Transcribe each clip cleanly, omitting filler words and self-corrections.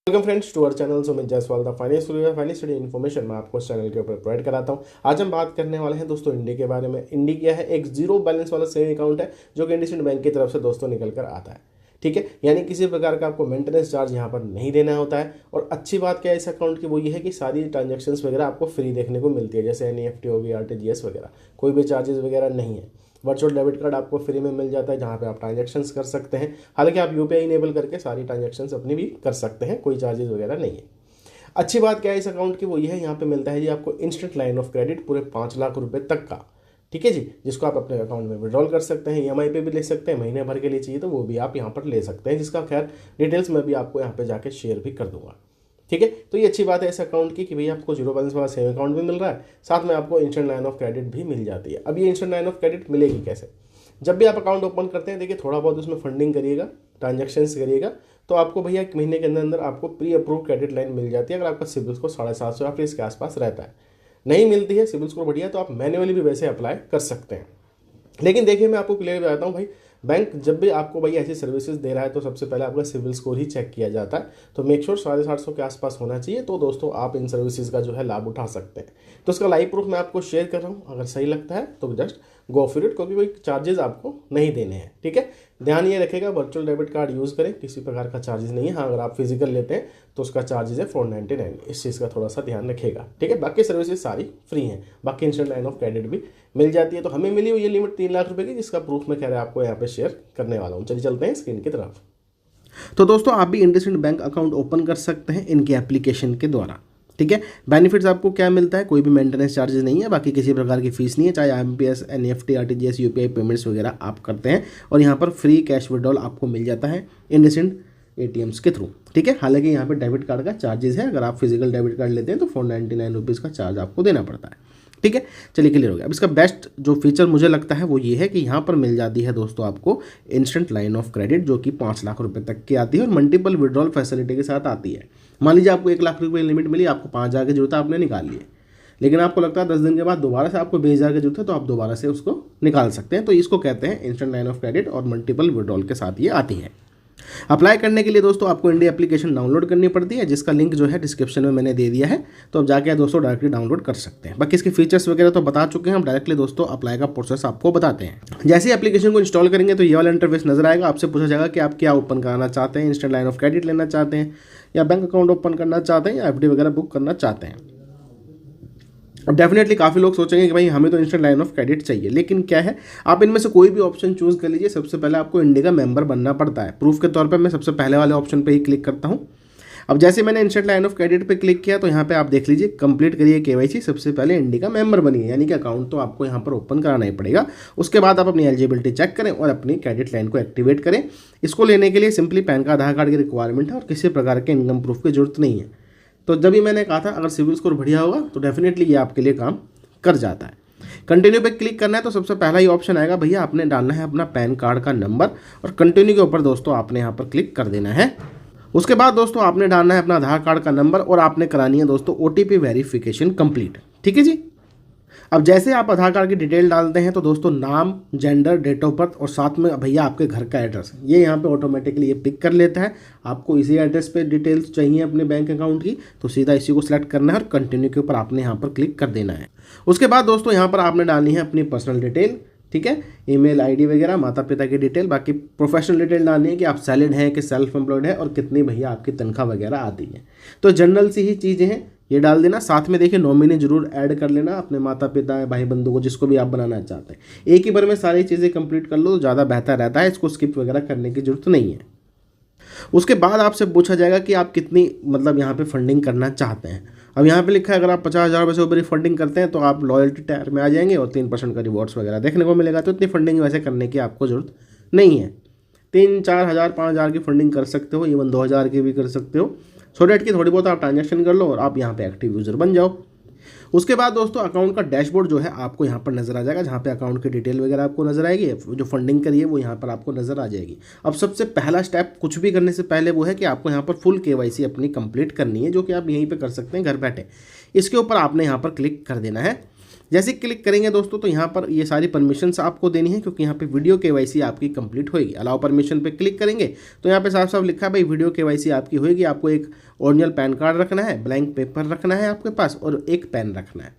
Welcome friends to our channel Sumit Jaiswal the finance study information मैं आपको इस चैनल के ऊपर प्रोवाइड कराता हूं। आज हम बात करने वाले हैं दोस्तों इंडी के बारे में। इंडी क्या है? एक जीरो बैलेंस वाला सेविंग अकाउंट है जो कि इंडसइंड बैंक की तरफ से दोस्तों निकल कर आता है। ठीक है, यानी किसी प्रकार का आपको मेंटेनेंस चार्ज यहाँ पर नहीं देना होता है। और अच्छी बात क्या है इस अकाउंट की, वो ये है कि सारी ट्रांजेक्शन्स वगैरह आपको फ्री देखने को मिलती है, जैसे एनईएफटी होगी, आरटीजीएस वगैरह, कोई भी चार्जेस वगैरह नहीं है। वर्चुअल डेबिट कार्ड आपको फ्री में मिल जाता है जहाँ पे आप ट्रांजैक्शंस कर सकते हैं। हालांकि आप यूपीआई इनेबल करके सारी ट्रांजैक्शंस अपनी भी कर सकते हैं, कोई चार्जेस वगैरह नहीं है। अच्छी बात क्या है इस अकाउंट की, वो ये है यहाँ पे मिलता है जी आपको इंस्टेंट लाइन ऑफ क्रेडिट पूरे 5 लाख रुपए तक का। ठीक है जी, जिसको आप अपने अकाउंट में विड्रॉल कर सकते हैं, ईएमआई पे भी ले सकते हैं, महीने भर के लिए चाहिए तो वो भी आप यहाँ पर ले सकते हैं, जिसका खैर डिटेल्स मैं भी आपको यहाँ पे जाके शेयर भी कर दूंगा। ठीक है, तो ये अच्छी बात है इस अकाउंट की कि भैया आपको जीरो बैलेंस वाला सेविंग अकाउंट भी मिल रहा है, साथ में आपको इंस्टेंट लाइन ऑफ क्रेडिट भी मिल जाती है। अब ये इंस्टेंट लाइन ऑफ क्रेडिट मिलेगी कैसे? जब भी आप अकाउंट ओपन करते हैं, देखिए थोड़ा बहुत उसमें फंडिंग करिएगा, ट्रांजैक्शंस करिएगा, तो आपको भैया एक महीने के अंदर अंदर आपको प्री अप्रूव क्रेडिट लाइन मिल जाती है, अगर आपका सिबिल स्कोर 750 या फिर इसके आसपास रहता है। नहीं मिलती है, सिबिल स्कोर बढ़िया, तो आप मैन्युअली भी वैसे अप्लाई कर सकते हैं। लेकिन देखिए मैं आपको क्लियर बताता हूँ भाई, बैंक जब भी आपको भाई ऐसी सर्विसेज दे रहा है तो सबसे पहले आपका सिविल स्कोर ही चेक किया जाता है। तो मेक श्योर 750 के आसपास होना चाहिए, तो दोस्तों आप इन सर्विसेज का जो है लाभ उठा सकते हैं। तो इसका लाइव प्रूफ मैं आपको शेयर कर रहा हूँ, अगर सही लगता है तो जस्ट गो फॉर इट, क्योंकि कोई चार्जेस आपको नहीं देने हैं। ठीक है, ध्यान ये रखेगा वर्चुअल डेबिट कार्ड यूज़ करें, किसी प्रकार का चार्जेस नहीं है। हाँ, अगर आप फिजिकल लेते हैं तो उसका चार्जेस है 499, इस चीज़ का थोड़ा सा ध्यान रखेगा। ठीक है, बाकी सर्विसेज सारी फ्री हैं, बाकी इंस्टेंट लाइन ऑफ क्रेडिट भी मिल जाती है। तो हमें मिली हुई ये लिमिट 3 लाख रुपए की, जिसका प्रूफ मैं कह रहा आपको यहाँ पे शेयर करने वाला हूँ। चलिए चलते हैं स्क्रीन की तरफ। तो दोस्तों आप भी इंडसइंड बैंक अकाउंट ओपन कर सकते हैं इनकी एप्लीकेशन के द्वारा। ठीक है, बेनिफिट्स आपको क्या मिलता है? कोई भी मेंटेनेंस चार्जेस नहीं है, बाकी किसी प्रकार की फीस नहीं है, चाहे IMPS, NEFT, RTGS, UPI payments वगैरह आप करते हैं। और यहाँ पर फ्री कैश विड्रॉल आपको मिल जाता है इंडसइंड एटीएम्स के थ्रू। ठीक है, हालांकि यहाँ पे डेबिट कार्ड का चार्जेस है, अगर आप फिजिकल डेबिट कार्ड लेते हैं तो 499 रुपीज़ का चार्ज आपको देना पड़ता है। ठीक है, चलिए क्लियर हो गया। अब इसका बेस्ट जो फीचर मुझे लगता है वो ये है कि यहाँ पर मिल जाती है दोस्तों आपको इंस्टेंट लाइन ऑफ क्रेडिट, जो कि 5 लाख रुपए तक की आती है और मल्टीपल विड्रॉल फैसिलिटी के साथ आती है। मान लीजिए आपको 1 लाख रुपए लिमिट मिली, आपको 5,000 की जरूरत है, आपने निकाल लिए, लेकिन आपको लगता है 10 दिन के बाद दोबारा से आपको 20,000 की जरूरत है, तो आप दोबारा से उसको निकाल सकते हैं। तो इसको कहते हैं इंस्टेंट लाइन ऑफ क्रेडिट और मल्टीपल विड्रॉल के साथ ये आती है। अप्लाई करने के लिए दोस्तों आपको इंडी एप्लीकेशन डाउनलोड करनी पड़ती है, जिसका लिंक जो है डिस्क्रिप्शन में मैंने दे दिया है, तो अब जाके दोस्तों डायरेक्टली डाउनलोड कर सकते हैं। बाकी इसके फीचर्स वगैरह तो बता चुके हैं, हम डायरेक्टली दोस्तों अप्लाई का प्रोसेस आपको बताते हैं। जैसे ही एप्लीकेशन को इंस्टॉल करेंगे तो ये वाला इंटरफेस नजर आएगा। आपसे पूछा जाएगा कि आप क्या ओपन कराना चाहते हैं, इंस्टेंट लाइन ऑफ क्रेडिट लेना चाहते हैं, या बैंक अकाउंट ओपन करना चाहते हैं, या एफडी वगैरह बुक करना चाहते हैं। अब डेफिनेटली काफ़ी लोग सोचेंगे कि भाई हमें तो इंस्टेंट लाइन ऑफ क्रेडिट चाहिए, लेकिन क्या है, आप इनमें से कोई भी ऑप्शन चूज कर लीजिए। सबसे पहले आपको इंडी का मेंबर बनना पड़ता है। प्रूफ के तौर पे मैं सबसे पहले वाले ऑप्शन पे ही क्लिक करता हूँ। अब जैसे मैंने इंस्टेंट लाइन ऑफ क्रेडिट पे क्लिक किया तो यहाँ पे आप देख लीजिए, कंप्लीट करिए केवाईसी, सबसे पहले इंडी का मेंबर बनिए, यानी कि अकाउंट तो आपको यहाँ पर ओपन कराना ही पड़ेगा। उसके बाद आप अपनी एलिजिबिलिटी चेक करें और अपनी क्रेडिट लाइन को एक्टिवेट करें। इसको लेने के लिए सिंपली पैन का, आधार कार्ड की रिक्वायरमेंट है और किसी प्रकार के इनकम प्रूफ की जरूरत नहीं है। तो जब भी मैंने कहा था अगर सिविल स्कोर बढ़िया होगा तो डेफिनेटली ये आपके लिए काम कर जाता है। कंटिन्यू पे क्लिक करना है तो सबसे पहला ही ऑप्शन आएगा, भैया आपने डालना है अपना पैन कार्ड का नंबर, और कंटिन्यू के ऊपर दोस्तों आपने यहाँ पर क्लिक कर देना है। उसके बाद दोस्तों आपने डालना है अपना आधार कार्ड का नंबर और आपने करानी है दोस्तों ओटीपी वेरिफिकेशन कंप्लीट। ठीक है जी। अब जैसे आप आधार कार्ड की डिटेल डालते हैं तो दोस्तों नाम, जेंडर, डेट ऑफ बर्थ और साथ में भैया आपके घर का एड्रेस, ये यहाँ पे ऑटोमेटिकली ये पिक कर लेता है। आपको इसी एड्रेस पे डिटेल्स चाहिए अपने बैंक अकाउंट की, तो सीधा इसी को सिलेक्ट करना है और कंटिन्यू के ऊपर आपने यहाँ पर क्लिक कर देना है। उसके बाद दोस्तों यहाँ पर आपने डालनी है अपनी पर्सनल डिटेल। ठीक है, ईमेल आईडी वगैरह, माता पिता की डिटेल, बाकी प्रोफेशनल डिटेल डालनी है कि आप सैलरीड हैं कि सेल्फ एम्प्लॉयड है और कितनी भैया आपकी तनख्वाह वगैरह आती है। तो जनरल सी ही चीज़ें हैं, ये डाल देना। साथ में देखिए नॉमिनी जरूर ऐड कर लेना, अपने माता पिता, भाई बंधु को, जिसको भी आप बनाना चाहते हैं। एक ही बार में सारी चीज़ें कंप्लीट कर लो तो ज़्यादा बेहतर रहता है, इसको स्किप वगैरह करने की जरूरत नहीं है। उसके बाद आपसे पूछा जाएगा कि आप कितनी मतलब यहाँ पे फंडिंग करना चाहते हैं। अब यहाँ पे लिखा है अगर आप 50,000 रुपये से ऊपर फंडिंग करते हैं तो आप लॉयल्टी टायर में आ जाएंगे और 3% का रिवॉर्ड्स वगैरह देखने को मिलेगा। तो इतनी फंडिंग वैसे करने की आपको जरूरत नहीं है। 3-4 हज़ार, 5,000 की फंडिंग कर सकते हो, इवन 2,000 की भी कर सकते हो, सो डेट की थोड़ी बहुत आप ट्रांजैक्शन कर लो और आप यहाँ पे एक्टिव यूज़र बन जाओ। उसके बाद दोस्तों अकाउंट का डैशबोर्ड जो है आपको यहाँ पर नजर आ जाएगा, जहाँ पे अकाउंट की डिटेल वगैरह आपको नजर आएगी, जो फंडिंग करी है वो यहाँ पर आपको नजर आ जाएगी। अब सबसे पहला स्टेप कुछ भी करने से पहले वो है कि आपको यहाँ पर फुल केवाईसी अपनी कंप्लीट करनी है, जो कि आप यहीं पे कर सकते हैं घर बैठे। इसके ऊपर आपने यहाँ पर क्लिक कर देना है। जैसे क्लिक करेंगे दोस्तों तो यहाँ पर ये सारी परमिशंस आपको देनी है, क्योंकि यहाँ पे वीडियो केवाईसी आपकी कंप्लीट होगी। अलाउ परमिशन पे क्लिक करेंगे तो यहाँ पे साफ साफ लिखा है भाई वीडियो केवाईसी आपकी होगी। आपको एक ओरिजिनल पैन कार्ड रखना है, ब्लैंक पेपर रखना है आपके पास और एक पेन रखना है।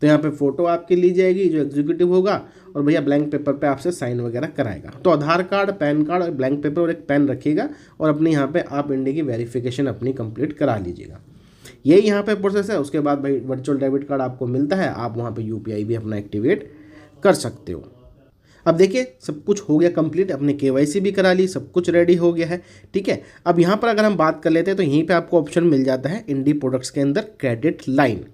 तो यहाँ पे फोटो आपकी ली जाएगी जो एग्जीक्यूटिव होगा, और भैया ब्लैंक पेपर पे आपसे साइन वगैरह कराएगा। तो आधार कार्ड, पैन कार्ड और ब्लैंक पेपर और एक पेन रखिएगा और अपने यहाँ पे आप इंडिया की वेरिफिकेशन अपनी कंप्लीट करा लीजिएगा। यही यहाँ पे प्रोसेस है। उसके बाद भाई वर्चुअल डेबिट कार्ड आपको मिलता है, आप वहाँ पे यूपीआई भी अपना एक्टिवेट कर सकते हो। अब देखिए सब कुछ हो गया कंप्लीट, अपने केवाईसी भी करा ली, सब कुछ रेडी हो गया है, ठीक है। अब यहाँ पर अगर हम बात कर लेते हैं तो यहीं पे आपको ऑप्शन मिल जाता है इंडी प्रोडक्ट्स के अंदर क्रेडिट लाइन,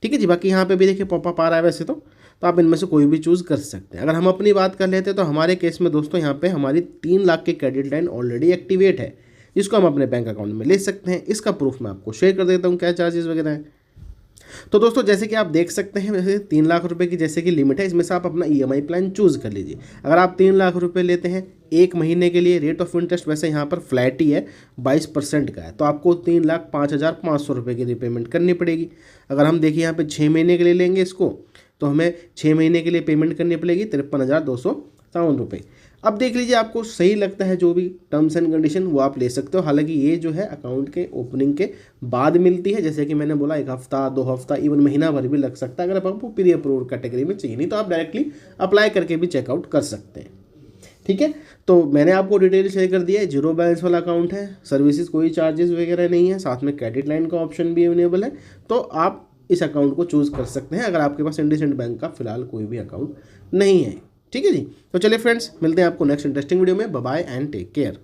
ठीक है जी। बाकी यहाँ पे भी देखिए पॉपअप आ रहा है वैसे तो आप इनमें से कोई भी चूज़ कर सकते हैं। अगर हम अपनी बात कर लेते हैं तो हमारे केस में दोस्तों यहाँ पे हमारी 3 लाख की क्रेडिट लाइन ऑलरेडी एक्टिवेट है, जिसको हम अपने बैंक अकाउंट में ले सकते हैं। इसका प्रूफ मैं आपको शेयर कर देता हूँ क्या चार्जेस वगैरह है। तो दोस्तों जैसे कि आप देख सकते हैं, वैसे 3 लाख रुपए की जैसे कि लिमिट है, इसमें से आप अपना ईएमआई प्लान चूज़ कर लीजिए। अगर आप 3 लाख रुपए लेते हैं 1 महीने के लिए, रेट ऑफ इंटरेस्ट वैसे यहाँ पर फ्लैट ही है, 22% का है, तो आपको 3,05,500 रुपये की रिपेमेंट करनी पड़ेगी। अगर हम देखिए यहाँ पे 6 महीने के लिए लेंगे इसको, तो हमें 6 महीने के लिए पेमेंट करनी पड़ेगी 53,257 रुपये। अब देख लीजिए आपको सही लगता है जो भी टर्म्स एंड कंडीशन वो आप ले सकते हो। हालांकि ये जो है अकाउंट के ओपनिंग के बाद मिलती है, जैसे कि मैंने बोला 1 हफ्ता 2 हफ्ता इवन महीना भर भी लग सकता है अगर आपको प्री अप्रूव कैटेगरी में चाहिए, नहीं तो आप डायरेक्टली अप्लाई करके भी चेकआउट कर सकते हैं, ठीक है। तो मैंने आपको डिटेल शेयर कर दिया है। 0 बैलेंस वाला अकाउंट है, सर्विसेज कोई चार्जेस वगैरह नहीं है, साथ में क्रेडिट लाइन का ऑप्शन भी अवेलेबल है। तो आप इस अकाउंट को चूज़ कर सकते हैं अगर आपके पास इंडसइंड बैंक का फिलहाल कोई भी अकाउंट नहीं है, ठीक है जी। तो चलिए फ्रेंड्स, मिलते हैं आपको नेक्स्ट इंटरेस्टिंग वीडियो में। Bye bye and take care.